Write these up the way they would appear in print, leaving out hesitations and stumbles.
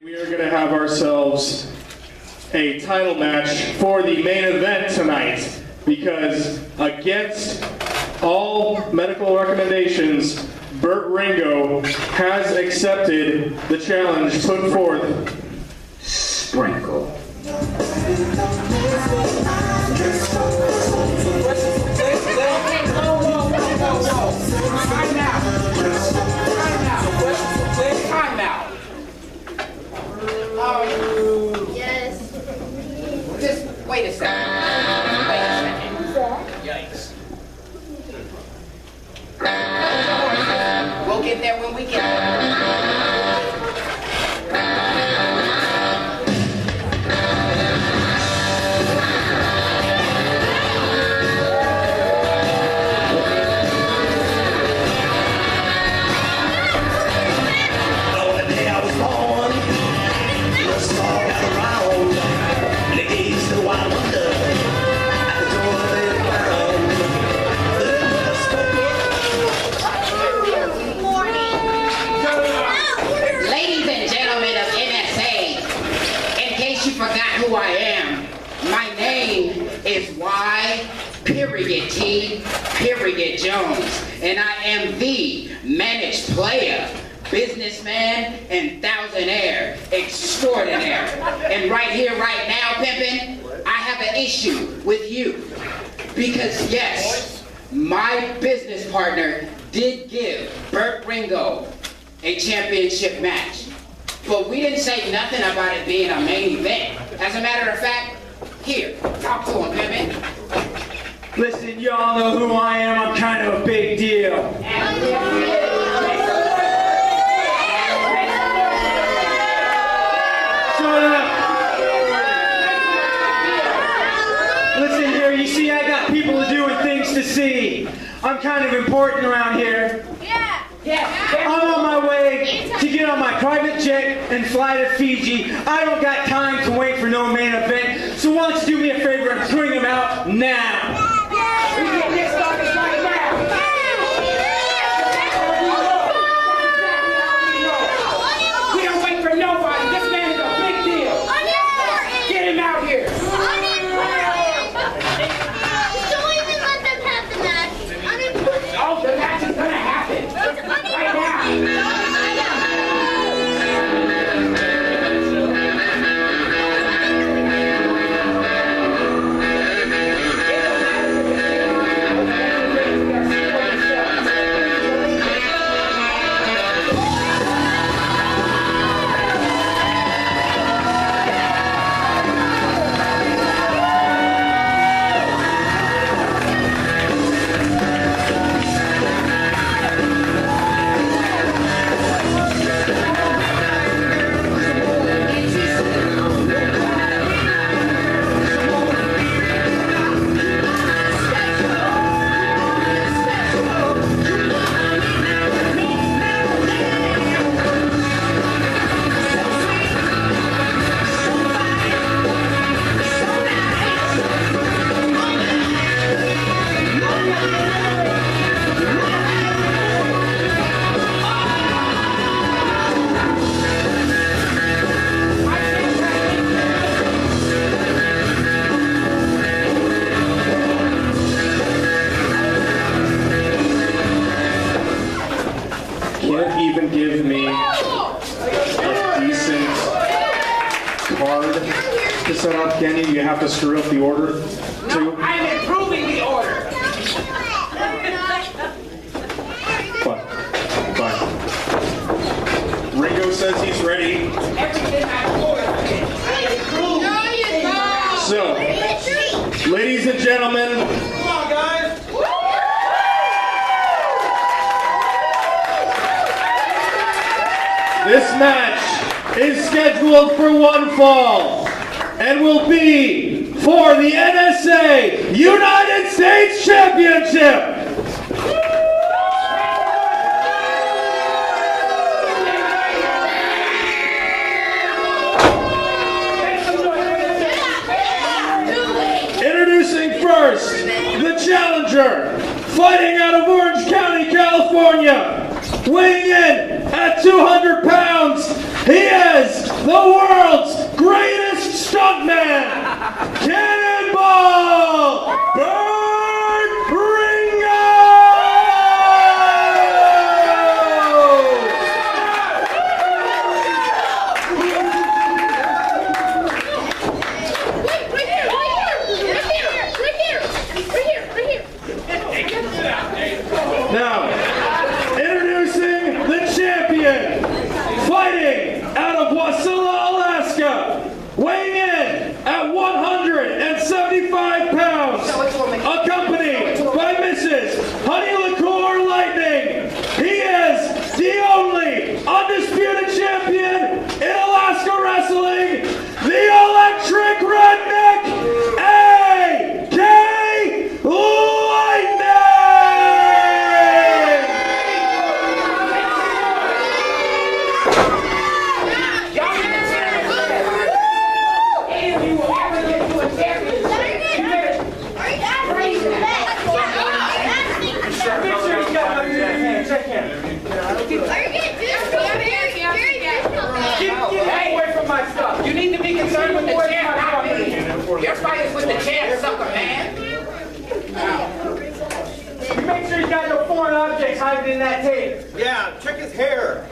We are going to have ourselves a title match for the main event tonight because against all medical recommendations, Burt Ringo has accepted the challenge put forth. Sprinkle. Time out. Yes. Just wait a second. Yikes. We'll get there when we get there. Who I am. My name is Y.T. Jones, and I am the managed player, businessman, and thousandaire extraordinaire. And right here, right now, pimpin', I have an issue with you. Because yes, my business partner did give Burt Ringo a championship match. But we didn't say nothing about it being a main event. As a matter of fact, here, talk to him, pimpin'. Listen, y'all know who I am. I'm kind of a big deal. Shut up. Listen here, you see, I got people to do and things to see. I'm kind of important around here. I'm on my way to get on my private jet and fly to Fiji. I don't got time to wait for no main event, so why don't you do me a favor and bring him out now? We get this started right now. We don't wait for nobody. This man is a big deal. Get him out here. Don't even let them have the match. Oh, the match is gonna happen. Right now. Even give me a decent card to set up, Kenny. You have to screw up the order too. I'm improving the order. But Ringo says he's ready. Everything I ordered. So, ladies and gentlemen, Come on, guys. this match is scheduled for one fall and will be for the NSA United States Championship. Introducing first, the challenger, fighting out of Orange County, California, weighing in at 200 pounds, he is the If you will ever get to a championship, you better praise that. Make sure he's got my hand. Check him. Get away from my stuff. You need to be concerned with the champ, not me. Your fight is with the champ, sucker, man. You make sure he's got no foreign objects hiding in that tape. Yeah, check his hair.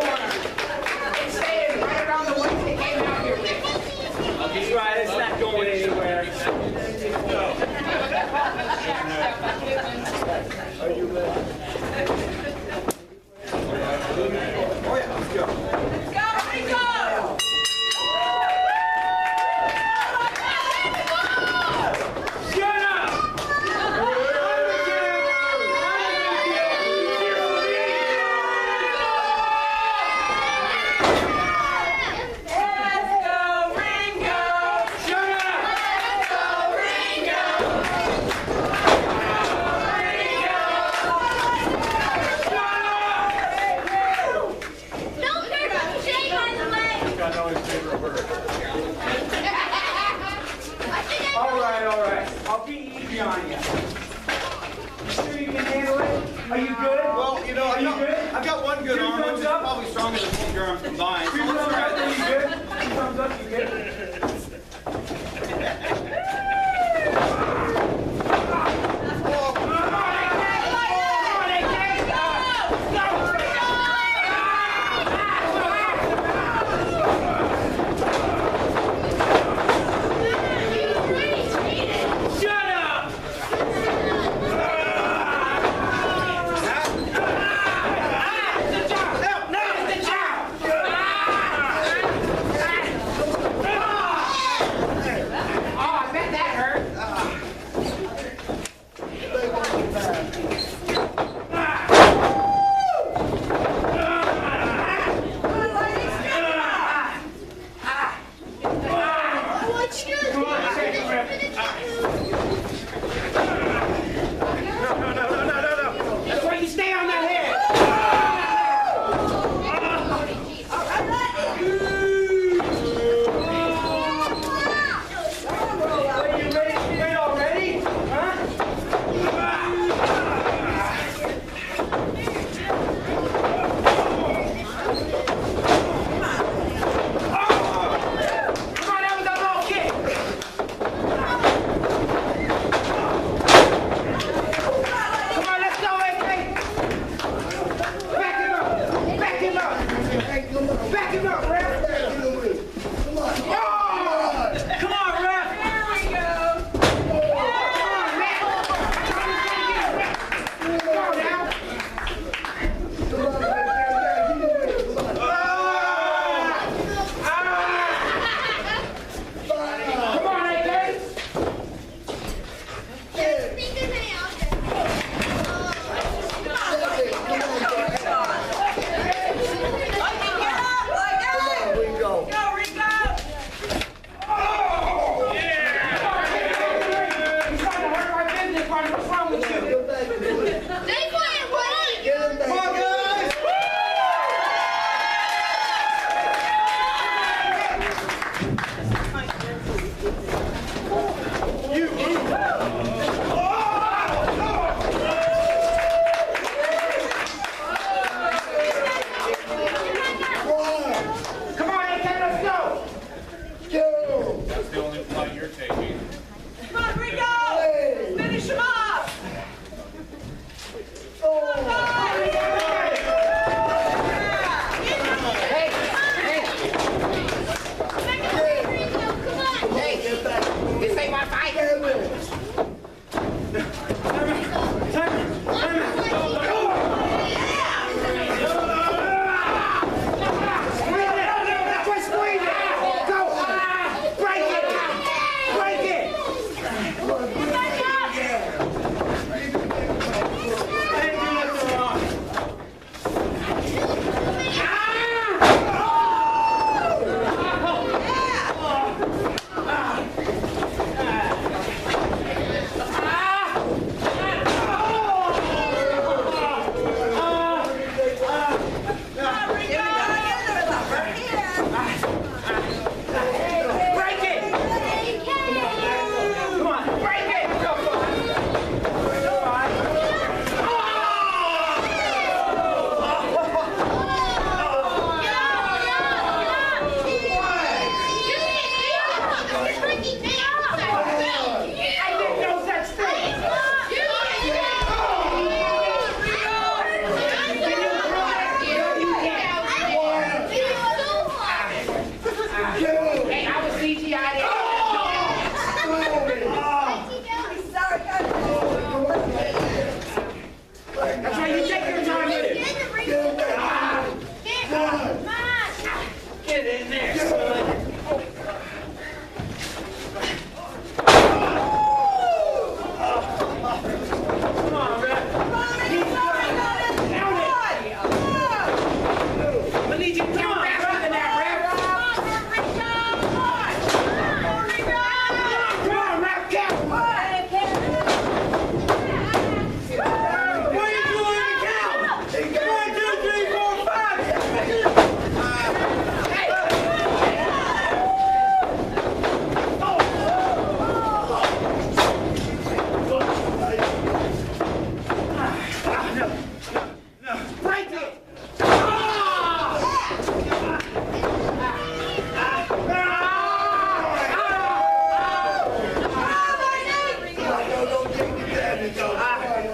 It's staying right around the ones that came out here with. He's right, it's not going anywhere. Oh yeah, let's go. Shut up! All right. I'll be easy on you. You sure you can handle it? Are you good? Well, you know, Are you good? I've got one good Two arm, which thumbs is up? probably stronger than both your arms combined. Two So let's thumbs try up, this. you good? Two thumbs up, you good?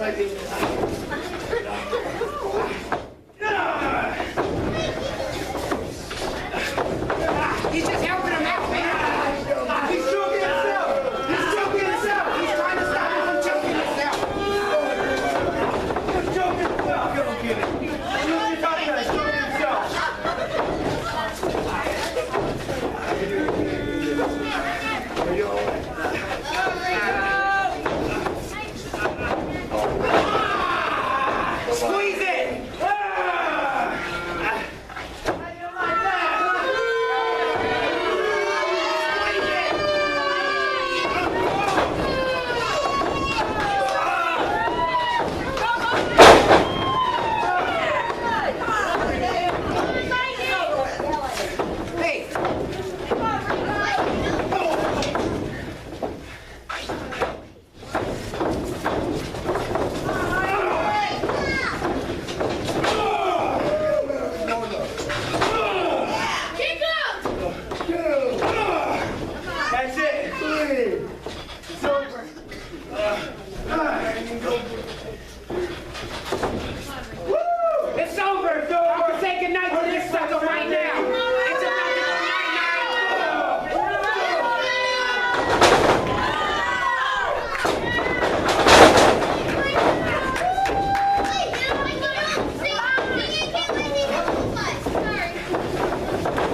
He's just helping him out, man. He's choking himself. He's choking himself. He's trying to stop him from choking himself. He's choking himself. Go get it. He's choking himself. Squeeze it. Hey, That's it. It's over. it's over. I'm gonna say goodnight to this sucker right now. It's about to go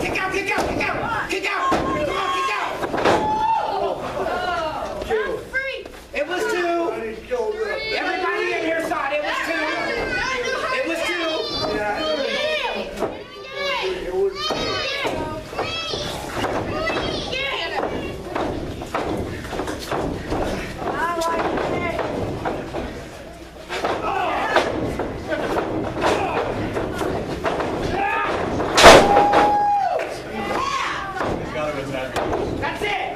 Kick out, kick out, kick out, kick out. Come on, kick out. It was two. Everybody in here saw it. It was two. It was two. That's it.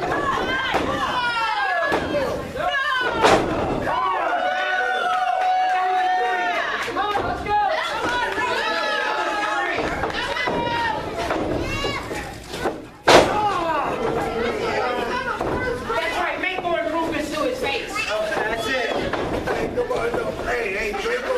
Come on, let's go. That's right. Make more improvements to his face. That's it. Hey, come on, no. Hey, drink